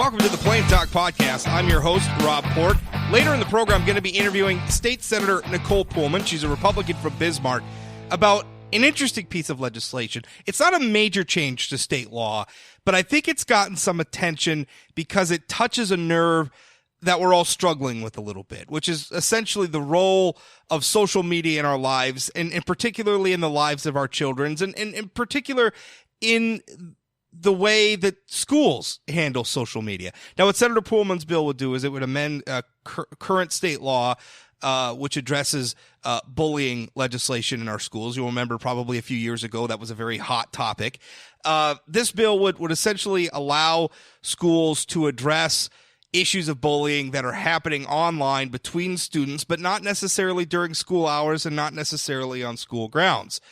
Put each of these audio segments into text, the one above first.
Welcome to the Plain Talk Podcast. I'm your host, Rob Port. Later in the program, I'm going to be interviewing State Senator Nicole Pullman. She's a Republican from Bismarck, about an interesting piece of legislation. It's not a major change to state law, but I think it's gotten some attention because it touches a nerve that we're all struggling with a little bit, which is essentially the role of social media in our lives, and particularly in the lives of our children, and in particular in the way that schools handle social media. Now, what Senator Pullman's bill would do is it would amend current state law, which addresses bullying legislation in our schools. You'll remember probably a few years ago that was a very hot topic. This bill would essentially allow schools to address issues of bullying that are happening online between students, but not necessarily during school hours and not necessarily on school grounds.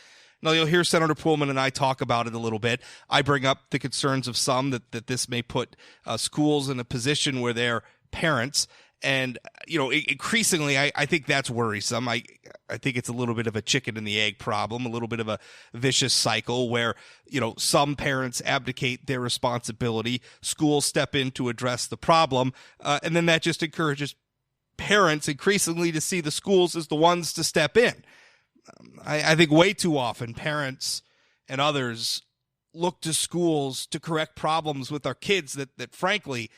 Now, you'll hear Senator Pullman and I talk about it a little bit. I bring up the concerns of some that this may put schools in a position where their parents, and, you know, increasingly, I think that's worrisome. I think it's a little bit of a chicken and the egg problem, a little bit of a vicious cycle where, you know, some parents abdicate their responsibility, schools step in to address the problem, and then that just encourages parents increasingly to see the schools as the ones to step in. I think way too often parents and others look to schools to correct problems with our kids that frankly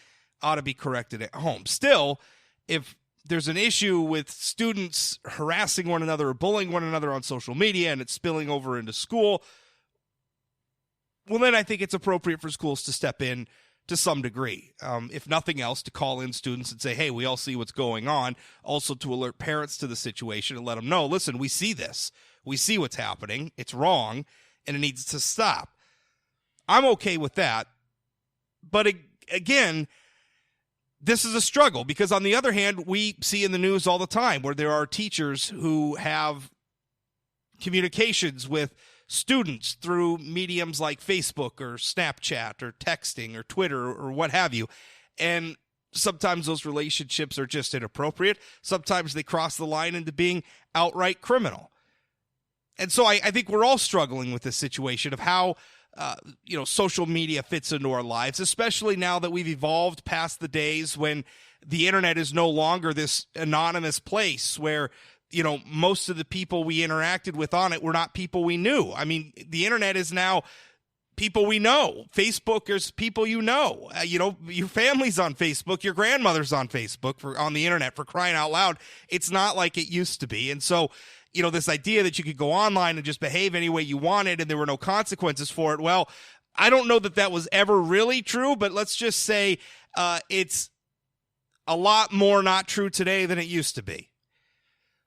ought to be corrected at home. Still, if there's an issue with students harassing one another or bullying one another on social media and it's spilling over into school, well, then I think it's appropriate for schools to step in to some degree. If nothing else, to call in students and say, hey, we all see what's going on. Also to alert parents to the situation and let them know, listen, we see this. We see what's happening. It's wrong, and it needs to stop. I'm okay with that. But again, this is a struggle because on the other hand, we see in the news all the time where there are teachers who have communications with students through mediums like Facebook or Snapchat or texting or Twitter or what have you. And sometimes those relationships are just inappropriate. Sometimes they cross the line into being outright criminal. And so I think we're all struggling with this situation of how social media fits into our lives, especially now that we've evolved past the days when the internet is no longer this anonymous place where, you know, most of the people we interacted with on it were not people we knew. I mean, the internet is now people we know. Facebook is people you know. Your family's on Facebook. Your grandmother's on Facebook on the internet, for crying out loud. It's not like it used to be. And so, you know, this idea that you could go online and just behave any way you wanted and there were no consequences for it. Well, I don't know that was ever really true, but let's just say it's a lot more not true today than it used to be.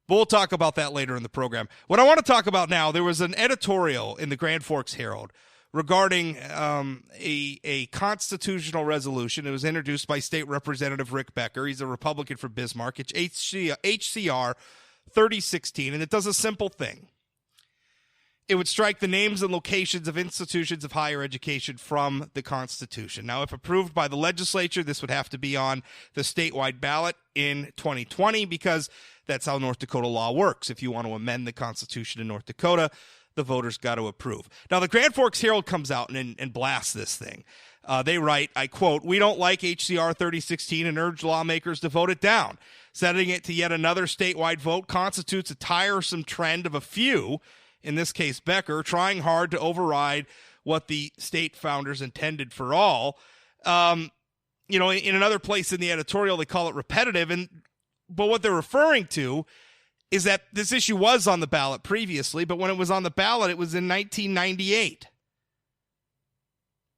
But we'll talk about that later in the program. What I want to talk about now, there was an editorial in the Grand Forks Herald regarding a constitutional resolution. It was introduced by State Representative Rick Becker. He's a Republican from Bismarck. It's HCR 3016, and it does a simple thing. It would strike the names and locations of institutions of higher education from the Constitution. Now, if approved by the legislature, this would have to be on the statewide ballot in 2020 because that's how North Dakota law works. If you want to amend the Constitution in North Dakota, the voters got to approve. Now, the Grand Forks Herald comes out and blasts this thing. They write, I quote, "We don't like HCR 3016 and urge lawmakers to vote it down. Setting it to yet another statewide vote constitutes a tiresome trend of a few, in this case Becker, trying hard to override what the state founders intended for all." In another place in the editorial, they call it repetitive, but what they're referring to is that this issue was on the ballot previously, but when it was on the ballot, it was in 1998.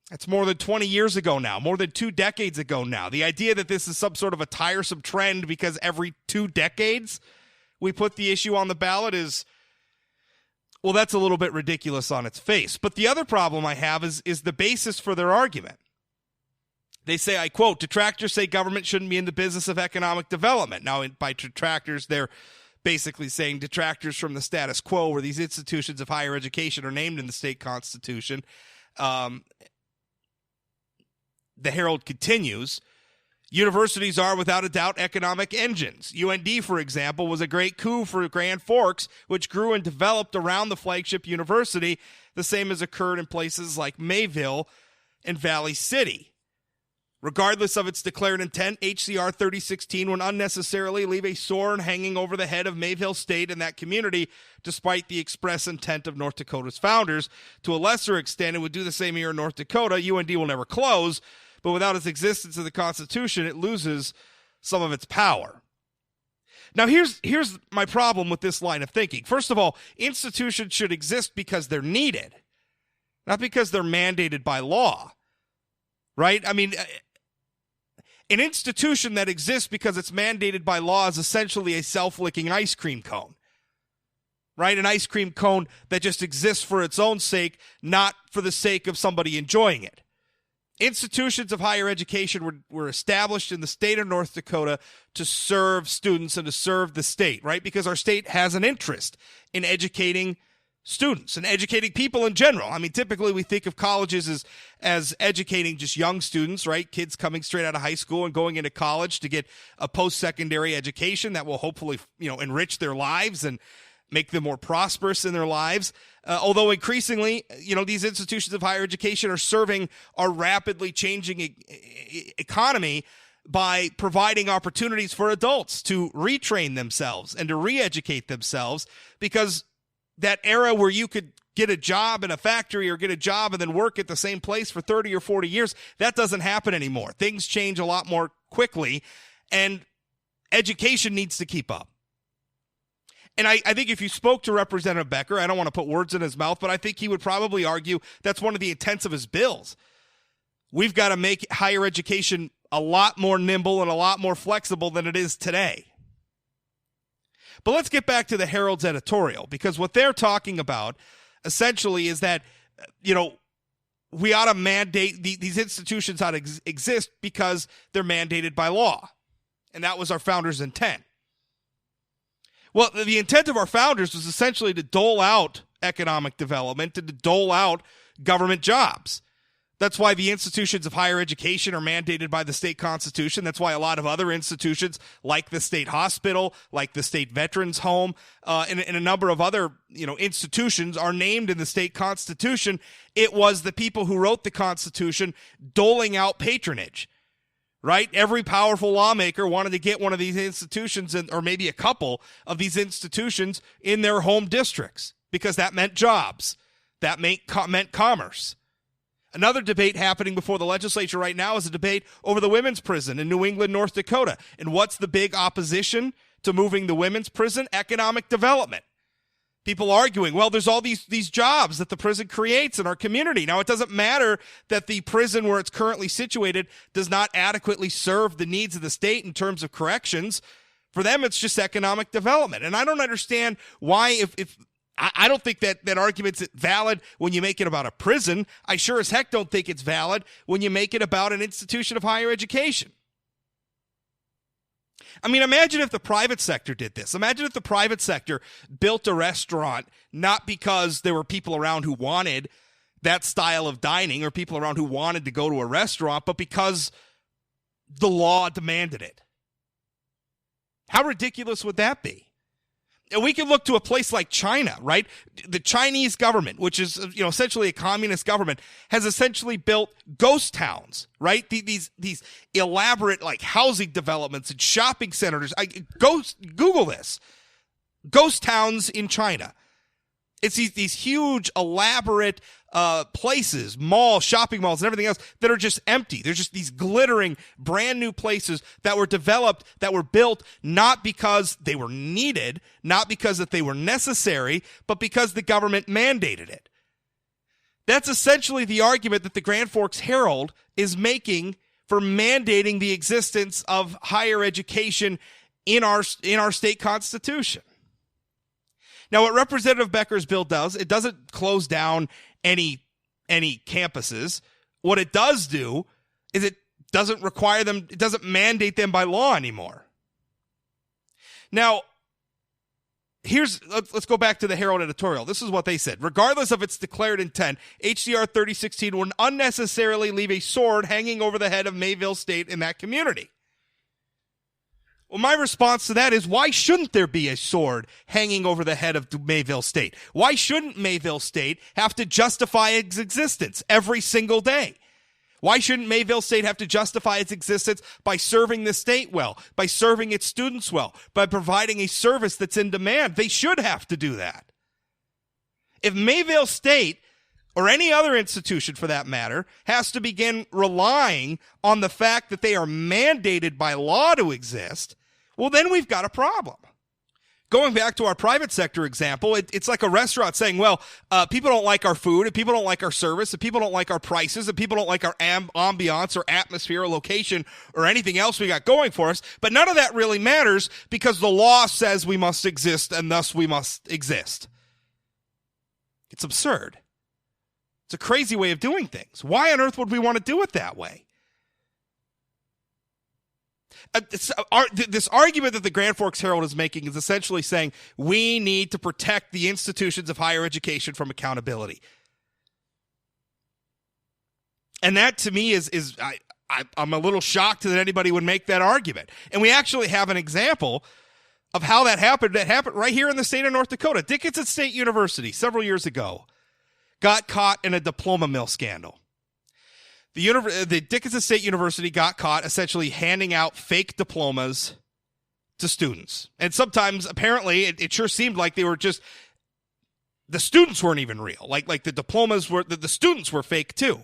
That's more than 20 years ago now, more than 2 decades ago now. The idea that this is some sort of a tiresome trend because every 2 decades we put the issue on the ballot is, well, that's a little bit ridiculous on its face. But the other problem I have is the basis for their argument. They say, I quote, "Detractors say government shouldn't be in the business of economic development." Now, by detractors, they're basically saying detractors from the status quo where these institutions of higher education are named in the state constitution. The Herald continues, "Universities are without a doubt economic engines. UND, for example, was a great coup for Grand Forks, which grew and developed around the flagship university, the same as occurred in places like Mayville and Valley City." Regardless of its declared intent, HCR 3016 would unnecessarily leave a sword hanging over the head of Mayville State and that community, despite the express intent of North Dakota's founders. To a lesser extent, it would do the same here in North Dakota. UND will never close, but without its existence in the Constitution, it loses some of its power. Now, here's my problem with this line of thinking. First of all, institutions should exist because they're needed, not because they're mandated by law, right? I mean, an institution that exists because it's mandated by law is essentially a self-licking ice cream cone, right? An ice cream cone that just exists for its own sake, not for the sake of somebody enjoying it. Institutions of higher education were established in the state of North Dakota to serve students and to serve the state, right? Because our state has an interest in educating students and educating people in general. I mean, typically we think of colleges as educating just young students, right? Kids coming straight out of high school and going into college to get a post-secondary education that will hopefully, enrich their lives and make them more prosperous in their lives. Although increasingly, these institutions of higher education are serving our rapidly changing economy by providing opportunities for adults to retrain themselves and to re-educate themselves, because that era where you could get a job in a factory or get a job and then work at the same place for 30 or 40 years, that doesn't happen anymore. Things change a lot more quickly, and education needs to keep up. And I think if you spoke to Representative Becker, I don't want to put words in his mouth, but I think he would probably argue that's one of the intents of his bills. We've got to make higher education a lot more nimble and a lot more flexible than it is today. But let's get back to the Herald's editorial, because what they're talking about essentially is that, we ought to mandate, these institutions ought to exist because they're mandated by law. And that was our founders' intent. Well, the intent of our founders was essentially to dole out economic development and to dole out government jobs. That's why the institutions of higher education are mandated by the state constitution. That's why a lot of other institutions, like the state hospital, like the state veterans home, and a number of other, institutions are named in the state constitution. It was the people who wrote the Constitution doling out patronage, right? Every powerful lawmaker wanted to get one of these institutions, or maybe a couple of these institutions, in their home districts, because that meant jobs. That meant commerce. Another debate happening before the legislature right now is a debate over the women's prison in New England, North Dakota. And what's the big opposition to moving the women's prison? Economic development. People arguing, well, there's all these jobs that the prison creates in our community. Now, it doesn't matter that the prison where it's currently situated does not adequately serve the needs of the state in terms of corrections. For them, it's just economic development. And I don't understand why, I don't think that argument's valid when you make it about a prison. I sure as heck don't think it's valid when you make it about an institution of higher education. I mean, imagine if the private sector did this. Imagine if the private sector built a restaurant not because there were people around who wanted that style of dining or people around who wanted to go to a restaurant, but because the law demanded it. How ridiculous would that be? We can look to a place like China, right? The Chinese government, which is essentially a communist government, has essentially built ghost towns, right? These elaborate housing developments and shopping centers. Google this. Ghost towns in China. It's these huge, elaborate places, malls, shopping malls, and everything else that are just empty. They're just these glittering, brand new places that were developed, that were built not because they were needed, not because that they were necessary, but because the government mandated it. That's essentially the argument that the Grand Forks Herald is making for mandating the existence of higher education in our state constitution. Now, what Representative Becker's bill does, it doesn't close down any campuses. What it does do is it doesn't require them, it doesn't mandate them by law anymore. Now, let's go back to the Herald editorial. This is what they said. Regardless of its declared intent, HCR 3016 would unnecessarily leave a sword hanging over the head of Mayville State in that community. Well, my response to that is, why shouldn't there be a sword hanging over the head of Mayville State? Why shouldn't Mayville State have to justify its existence every single day? Why shouldn't Mayville State have to justify its existence by serving the state well, by serving its students well, by providing a service that's in demand? They should have to do that. If Mayville State, or any other institution for that matter, has to begin relying on the fact that they are mandated by law to exist, well, then we've got a problem. Going back to our private sector example, it's like a restaurant saying, well, people don't like our food, and people don't like our service, and people don't like our prices, and people don't like our ambiance or atmosphere or location or anything else we got going for us. But none of that really matters because the law says we must exist, and thus we must exist. It's absurd. It's a crazy way of doing things. Why on earth would we want to do it that way? This argument that the Grand Forks Herald is making is essentially saying we need to protect the institutions of higher education from accountability. And that to me I'm a little shocked that anybody would make that argument. And we actually have an example of how that happened. That happened right here in the state of North Dakota. Dickinson State University several years ago got caught in a diploma mill scandal. The Dickinson State University got caught essentially handing out fake diplomas to students. And sometimes, apparently, it sure seemed like they were just, the students weren't even real. Like the diplomas were, the students were fake too.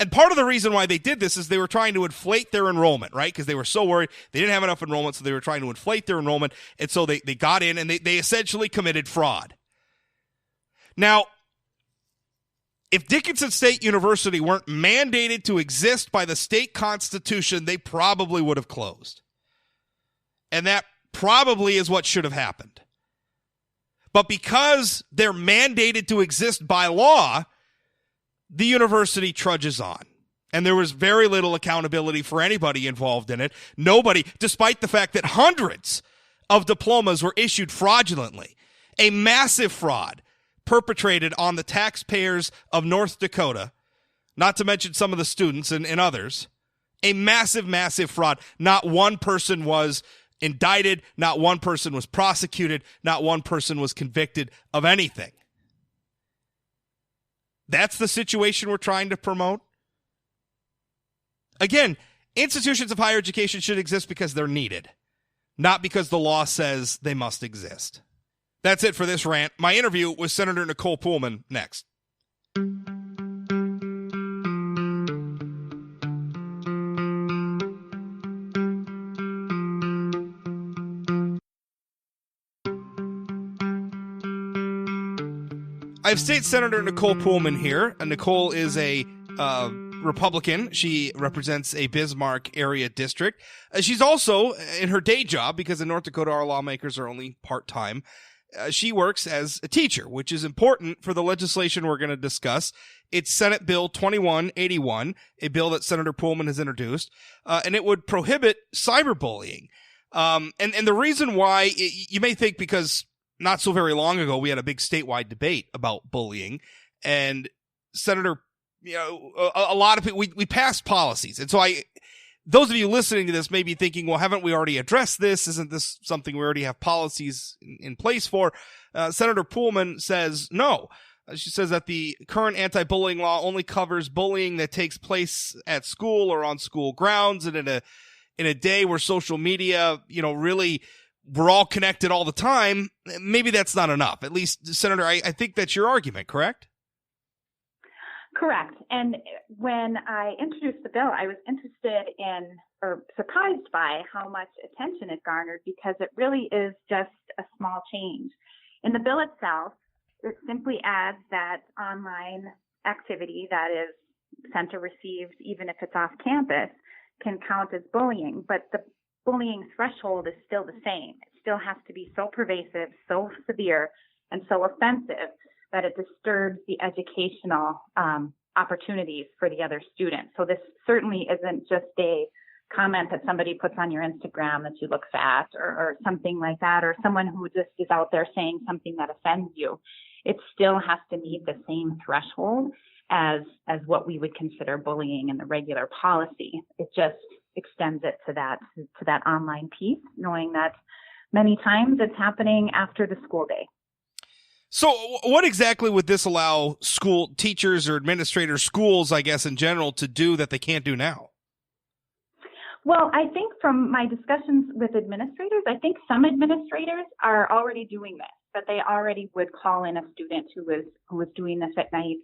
And part of the reason why they did this is they were trying to inflate their enrollment, right? Because they were so worried they didn't have enough enrollment, so they were trying to inflate their enrollment. And so they got in and they essentially committed fraud. Now, if Dickinson State University weren't mandated to exist by the state constitution, they probably would have closed. And that probably is what should have happened. But because they're mandated to exist by law, the university trudges on. And there was very little accountability for anybody involved in it. Nobody, despite the fact that hundreds of diplomas were issued fraudulently, a massive fraud perpetrated on the taxpayers of North Dakota, not to mention some of the students and others, a massive, massive fraud. Not one person was indicted, not one person was prosecuted, not one person was convicted of anything. That's the situation we're trying to promote. Again, institutions of higher education should exist because they're needed, not because the law says they must exist. That's it for this rant. My interview with Senator Nicole Poolman next. I have State Senator Nicole Poolman here. Nicole is a Republican. She represents a Bismarck area district. She's also, in her day job, because in North Dakota our lawmakers are only part-time, she works as a teacher, which is important for the legislation we're going to discuss. It's Senate Bill 2181, a bill that Senator Poolman has introduced, and it would prohibit cyberbullying. And the reason why, you may think because not so very long ago we had a big statewide debate about bullying, and Senator, a lot of people, we passed policies. And so those of you listening to this may be thinking, well, haven't we already addressed this? Isn't this something we already have policies in place for? Senator Poolman says no. She says that the current anti-bullying law only covers bullying that takes place at school or on school grounds, and in a day where social media, really we're all connected all the time. Maybe that's not enough. At least, Senator, I think that's your argument, correct? Correct. And when I introduced the bill, I was interested in, or surprised by, how much attention it garnered, because it really is just a small change. In the bill itself, it simply adds that online activity that is sent or received, even if it's off campus, can count as bullying. But the bullying threshold is still the same. It still has to be so pervasive, so severe, and so offensive that it disturbs the educational opportunities for the other students. So this certainly isn't just a comment that somebody puts on your Instagram that you look fat or something like that, or someone who just is out there saying something that offends you. It still has to meet the same threshold as what we would consider bullying in the regular policy. It just extends it to that online piece, knowing that many times it's happening after the school day. So what exactly would this allow school teachers or administrators, schools, I guess, in general, to do that they can't do now? Well, I think from my discussions with administrators, I think some administrators are already doing this, that they already would call in a student who was doing this at night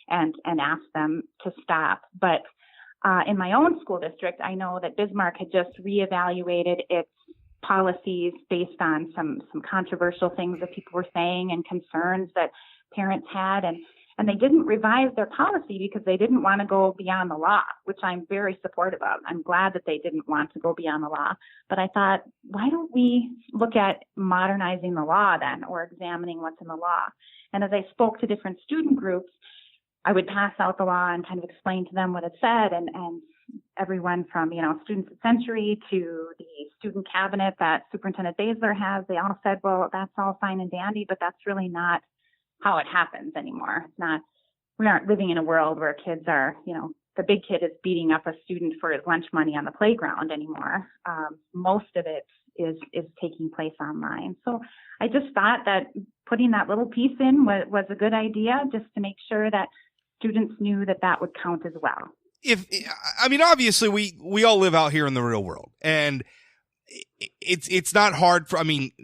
and ask them to stop. But in my own school district, I know that Bismarck had just reevaluated its policies based on some controversial things that people were saying and concerns that parents had, and they didn't revise their policy because they didn't want to go beyond the law, which I'm very supportive of. I'm glad that they didn't want to go beyond the law. But I thought, why don't we look at modernizing the law then, or examining what's in the law? And as I spoke to different student groups, I would pass out the law and kind of explain to them what it said, and everyone from, Students at Century to the student cabinet that Superintendent Basler has, they all said, well, that's all fine and dandy, but that's really not how it happens anymore. It's not, we aren't living in a world where kids are, the big kid is beating up a student for his lunch money on the playground anymore. Most of it is taking place online. So I just thought that putting that little piece in was a good idea, just to make sure that students knew that would count as well. Obviously we all live out here in the real world, and it's not hard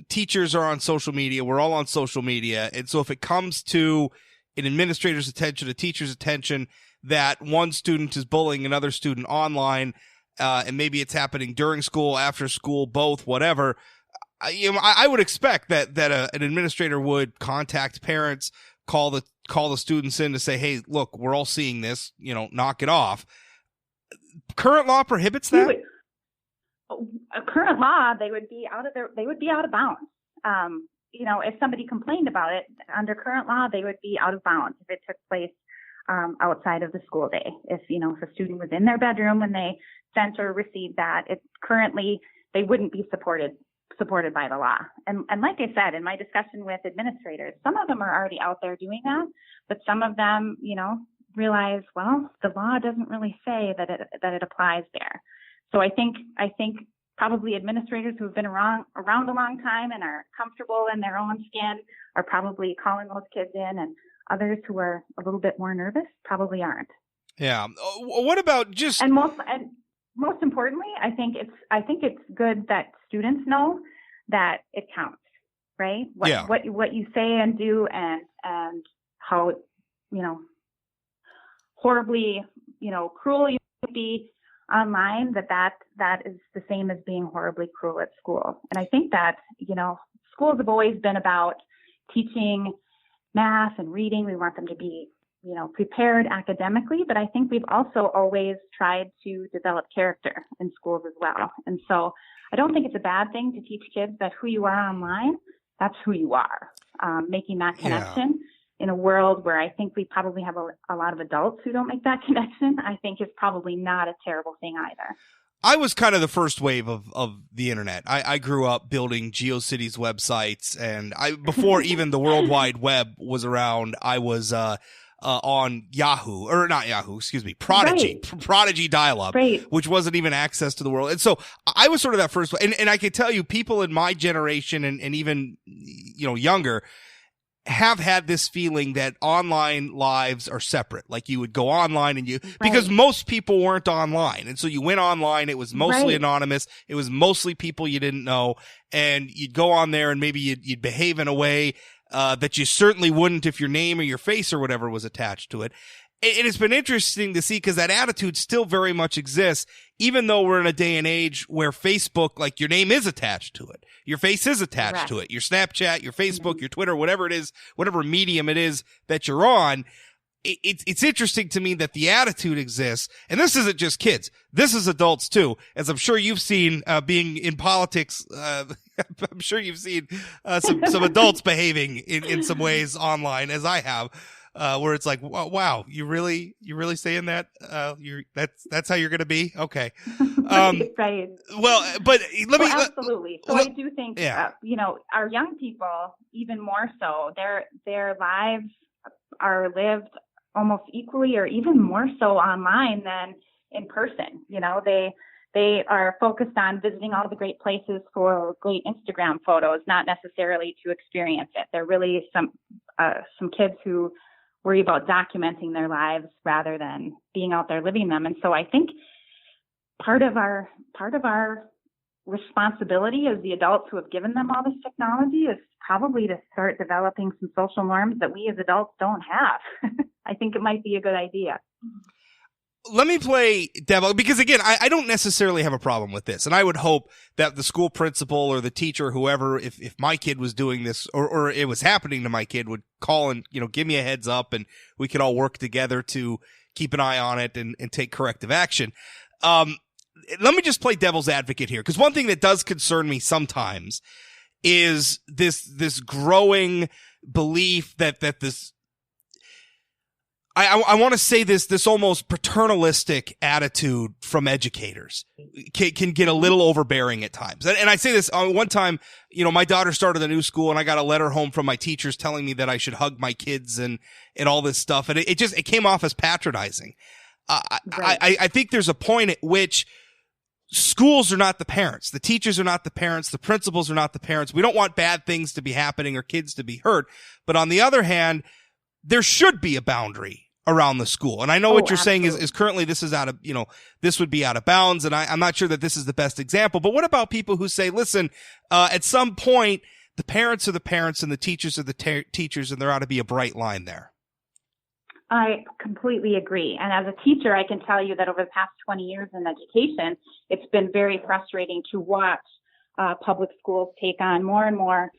teachers are on social media. We're all on social media. And so if it comes to an administrator's attention, a teacher's attention, that one student is bullying another student online, and maybe it's happening during school, after school, both, whatever, I would expect that an administrator would contact parents, call the students in to say, hey, look, we're all seeing this, knock it off. Current law prohibits that? Current law, they would be out of bounds. If somebody complained about it under current law, they would be out of bounds if it took place outside of the school day. If a student was in their bedroom when they sent or received that, currently they wouldn't be supported by the law. And like I said, in my discussion with administrators, some of them are already out there doing that, but some of them, realize, well, the law doesn't really say that it applies there. So I think probably administrators who have been around a long time and are comfortable in their own skin are probably calling those kids in, and others who are a little bit more nervous probably aren't. Yeah. What about just most importantly, I think it's good that students know that it counts, right? What you say and do, and how horribly cruel you could be online, that is the same as being horribly cruel at school. And I think that schools have always been about teaching math and reading. We want them to be prepared academically, but I think we've also always tried to develop character in schools as well. And so I don't think it's a bad thing to teach kids that who you are online, that's who you are. Making that connection in a world where I think we probably have a lot of adults who don't make that connection, I think is probably not a terrible thing either. I was kind of the first wave of the internet. I grew up building GeoCities websites, and before even the World Wide Web was around, I was on Yahoo, or not Yahoo, excuse me, Prodigy, right. Prodigy dial-up, right. Which wasn't even access to the world. And so I was sort of that first, and I can tell you, people in my generation and even younger have had this feeling that online lives are separate. Like you would go online and because most people weren't online. And so you went online, it was mostly anonymous. It was mostly people you didn't know. And you'd go on there and maybe you'd behave in a way that you certainly wouldn't if your name or your face or whatever was attached to it. And it's been interesting to see, because that attitude still very much exists, even though we're in a day and age where Facebook, like, your name is attached to it. Your face is attached to it. Your Snapchat, your Facebook, your Twitter, whatever it is, whatever medium it is that you're on. It's interesting to me that the attitude exists. And this isn't just kids. This is adults too. As I'm sure you've seen, being in politics, I'm sure you've seen, some adults behaving in some ways online, as I have. Where it's like, wow, you really saying that? That's how you're going to be? Okay. Right. Well, but absolutely. So I do think, our young people, even more so, their lives are lived almost equally or even more so online than in person. They are focused on visiting all the great places for great Instagram photos, not necessarily to experience it. They're really some kids who worry about documenting their lives rather than being out there living them. And so I think part of our responsibility as the adults who have given them all this technology is probably to start developing some social norms that we as adults don't have. I think it might be a good idea. Let me play devil, because again, I don't necessarily have a problem with this. And I would hope that the school principal or the teacher, or whoever, if my kid was doing this or it was happening to my kid, would call and, give me a heads up, and we could all work together to keep an eye on it and take corrective action. Let me just play devil's advocate here, because one thing that does concern me sometimes is this growing belief that this, I want to say this almost paternalistic attitude from educators can get a little overbearing at times. And I say this one time, my daughter started a new school, and I got a letter home from my teachers telling me that I should hug my kids and all this stuff. And it came off as patronizing. Right. I think there's a point at which schools are not the parents. The teachers are not the parents. The principals are not the parents. We don't want bad things to be happening or kids to be hurt. But on the other hand, there should be a boundary around the school. And I know what you're absolutely. saying is currently this is out of, this would be out of bounds. And I'm not sure that this is the best example, but what about people who say, listen, at some point, the parents are the parents and the teachers are the teachers, and there ought to be a bright line there? I completely agree. And as a teacher, I can tell you that over the past 20 years in education, it's been very frustrating to watch public schools take on more and more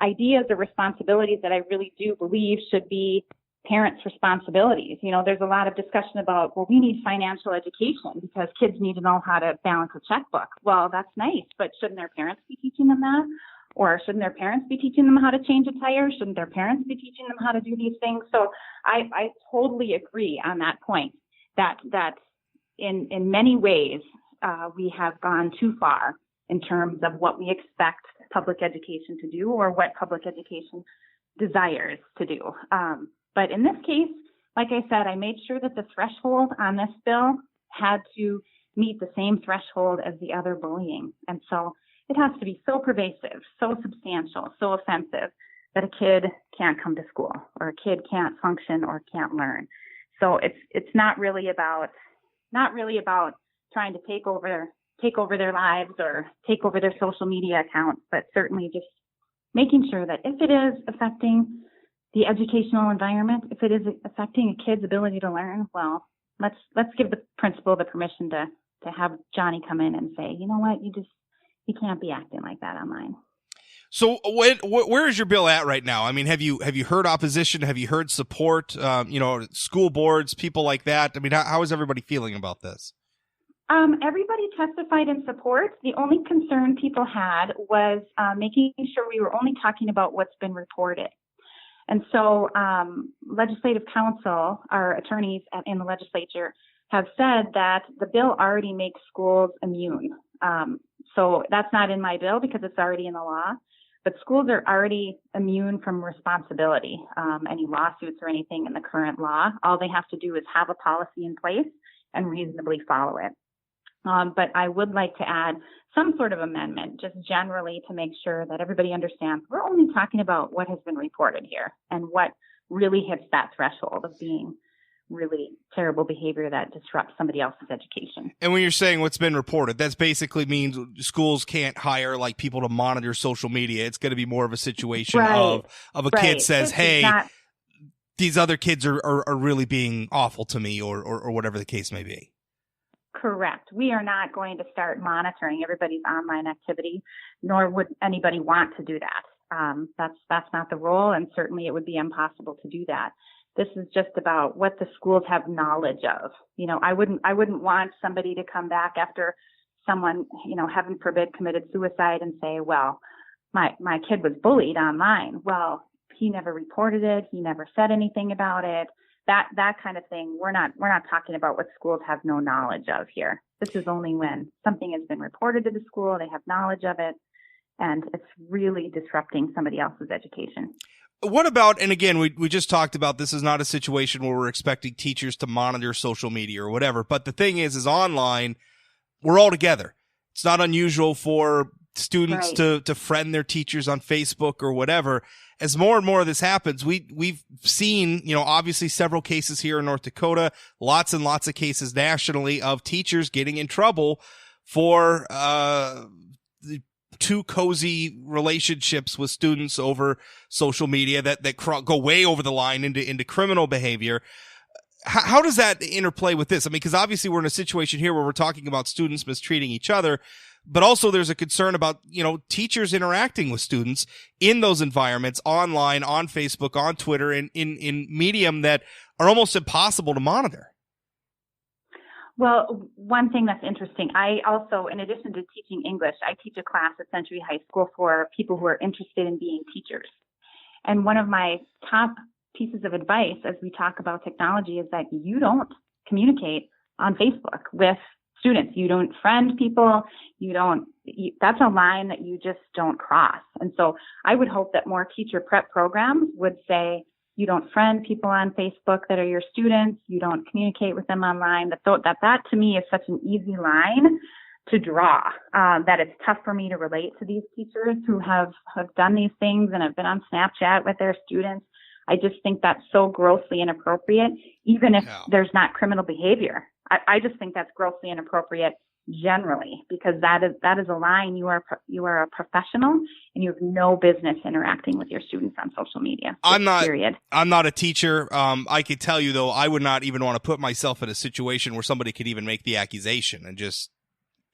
ideas or responsibilities that I really do believe should be parents' responsibilities. There's a lot of discussion about, well, we need financial education because kids need to know how to balance a checkbook. Well, that's nice, but shouldn't their parents be teaching them that? Or shouldn't their parents be teaching them how to change a tire? Shouldn't their parents be teaching them how to do these things? So I totally agree on that point, that in many ways we have gone too far in terms of what we expect public education to do or what public education desires to do. But in this case, like I said, I made sure that the threshold on this bill had to meet the same threshold as the other bullying. And so it has to be so pervasive, so substantial, so offensive that a kid can't come to school or a kid can't function or can't learn. So it's not really about trying to take over their lives or take over their social media accounts, but certainly just making sure that if it is affecting the educational environment, if it is affecting a kid's ability to learn, well, let's give the principal the permission to have Johnny come in and say, you know what, you can't be acting like that online. So where is your bill at right now? I mean, have you heard opposition? Have you heard support? School boards, people like that. I mean, how is everybody feeling about this? Everybody testified in support. The only concern people had was making sure we were only talking about what's been reported. And so legislative counsel, our attorneys in the legislature, have said that the bill already makes schools immune. So that's not in my bill because it's already in the law. But schools are already immune from responsibility, any lawsuits or anything in the current law. All they have to do is have a policy in place and reasonably follow it. But I would like to add some sort of amendment, just generally to make sure that everybody understands we're only talking about what has been reported here and what really hits that threshold of being really terrible behavior that disrupts somebody else's education. And when you're saying what's been reported, that basically means schools can't hire like people to monitor social media. It's going to be more of a situation of a kid says, hey, these other kids are really being awful to me or whatever the case may be. Correct. We are not going to start monitoring everybody's online activity, nor would anybody want to do that. That's not the role, and certainly it would be impossible to do that. This is just about what the schools have knowledge of. I wouldn't want somebody to come back after someone, heaven forbid, committed suicide and say, well, my kid was bullied online. Well, he never reported it. He never said anything about it. That kind of thing. We're not talking about what schools have no knowledge of here. This is only when something has been reported to the school, they have knowledge of it, and it's really disrupting somebody else's education. What about, and again, we just talked about this is not a situation where we're expecting teachers to monitor social media or whatever, but the thing is online, we're all together. It's not unusual for students Right. to friend their teachers on Facebook or whatever. As more and more of this happens, we've seen, obviously several cases here in North Dakota, lots and lots of cases nationally of teachers getting in trouble for too cozy relationships with students over social media that go way over the line into criminal behavior. How does that interplay with this? I mean, because obviously we're in a situation here where we're talking about students mistreating each other, but also there's a concern about, teachers interacting with students in those environments, online, on Facebook, on Twitter, in medium that are almost impossible to monitor. Well, one thing that's interesting, I also, in addition to teaching English, I teach a class at Century High School for people who are interested in being teachers. And one of my top pieces of advice as we talk about technology is that you don't communicate on Facebook with students. You don't friend people. That's a line that you just don't cross. And so I would hope that more teacher prep programs would say, you don't friend people on Facebook that are your students. You don't communicate with them online. That to me is such an easy line to draw, that it's tough for me to relate to these teachers who have done these things and have been on Snapchat with their students. I just think that's so grossly inappropriate, even if there's not criminal behavior. I just think that's grossly inappropriate generally, because that is a line. You are a professional and you have no business interacting with your students on social media. I'm not a teacher. I could tell you though, I would not even want to put myself in a situation where somebody could even make the accusation and just.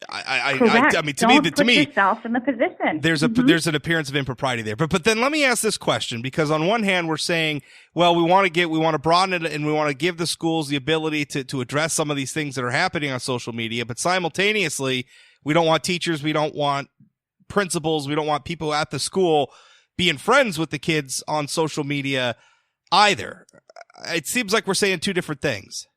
I mean, to Don't me, put yourself in the position. There's an appearance of impropriety there. But then let me ask this question, because on one hand we're saying, well, we want to broaden it and we want to give the schools the ability to address some of these things that are happening on social media. But simultaneously, we don't want teachers, we don't want principals, we don't want people at the school being friends with the kids on social media either. It seems like we're saying two different things.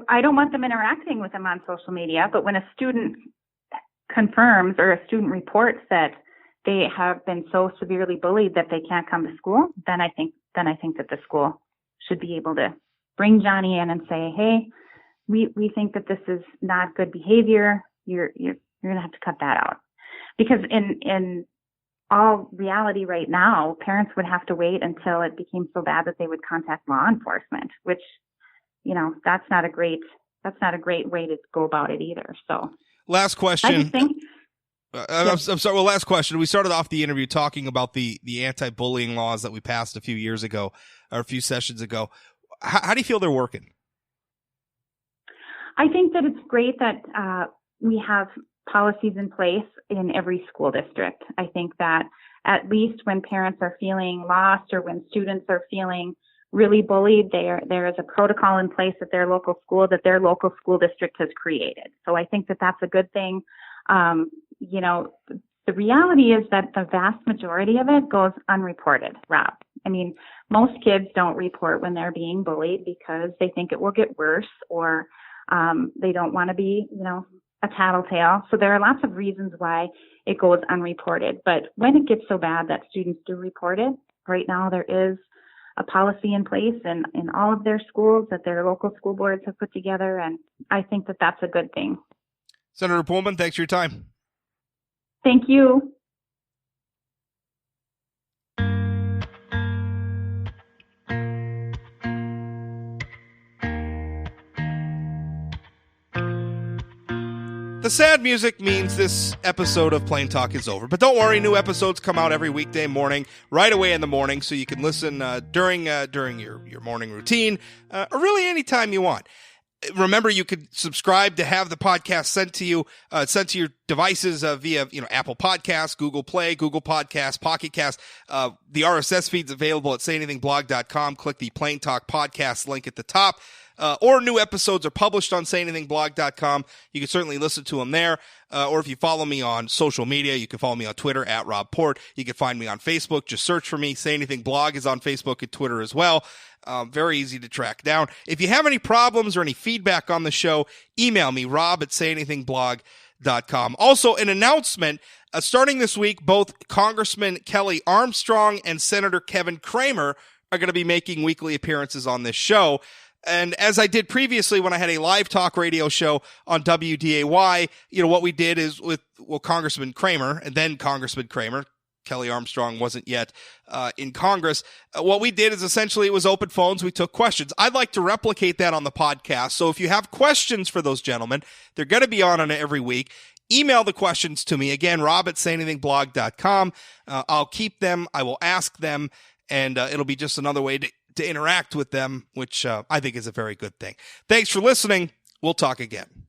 I don't want them interacting with them on social media, but when a student confirms or a student reports that they have been so severely bullied that they can't come to school, then I think that the school should be able to bring Johnny in and say, hey, we think that this is not good behavior. You're going to have to cut that out. Because in all reality right now, parents would have to wait until it became so bad that they would contact law enforcement, which that's not a great way to go about it either. So last question. I just think, I'm sorry. Well, last question. We started off the interview talking about the anti-bullying laws that we passed a few years ago or a few sessions ago. How do you feel they're working? I think that it's great that we have policies in place in every school district. I think that at least when parents are feeling lost or when students are feeling really bullied, there is a protocol in place at their local school that their local school district has created. So I think that that's a good thing. The reality is that the vast majority of it goes unreported, Rob. I mean, most kids don't report when they're being bullied because they think it will get worse or they don't want to be, a tattletale. So there are lots of reasons why it goes unreported. But when it gets so bad that students do report it, right now there is a policy in place in all of their schools that their local school boards have put together. And I think that that's a good thing. Senator Pullman, thanks for your time. Thank you. The sad music means this episode of Plain Talk is over. But don't worry, new episodes come out every weekday morning, right away in the morning, so you can listen during your morning routine, or really anytime you want. Remember, you could subscribe to have the podcast sent to your devices via Apple Podcasts, Google Play, Google Podcasts, Pocket Cast. The RSS feed's available at sayanythingblog.com. Click the Plain Talk Podcast link at the top. Or new episodes are published on sayanythingblog.com. You can certainly listen to them there. Or if you follow me on social media, you can follow me on Twitter at Rob Port. You can find me on Facebook. Just search for me. Say Anything Blog is on Facebook and Twitter as well. Very easy to track down. If you have any problems or any feedback on the show, email me, Rob at sayanythingblog.com. Also, an announcement. Starting this week, both Congressman Kelly Armstrong and Senator Kevin Kramer are going to be making weekly appearances on this show. And as I did previously when I had a live talk radio show on WDAY, what we did is with Congressman Kramer, and then Congressman Kramer, Kelly Armstrong wasn't yet in Congress. What we did is essentially it was open phones. We took questions. I'd like to replicate that on the podcast. So if you have questions for those gentlemen, they're going to be on every week. Email the questions to me. Again, rob@sayanythingblog.com. I'll keep them. I will ask them, and it'll be just another way to interact with them, which I think is a very good thing. Thanks for listening. We'll talk again.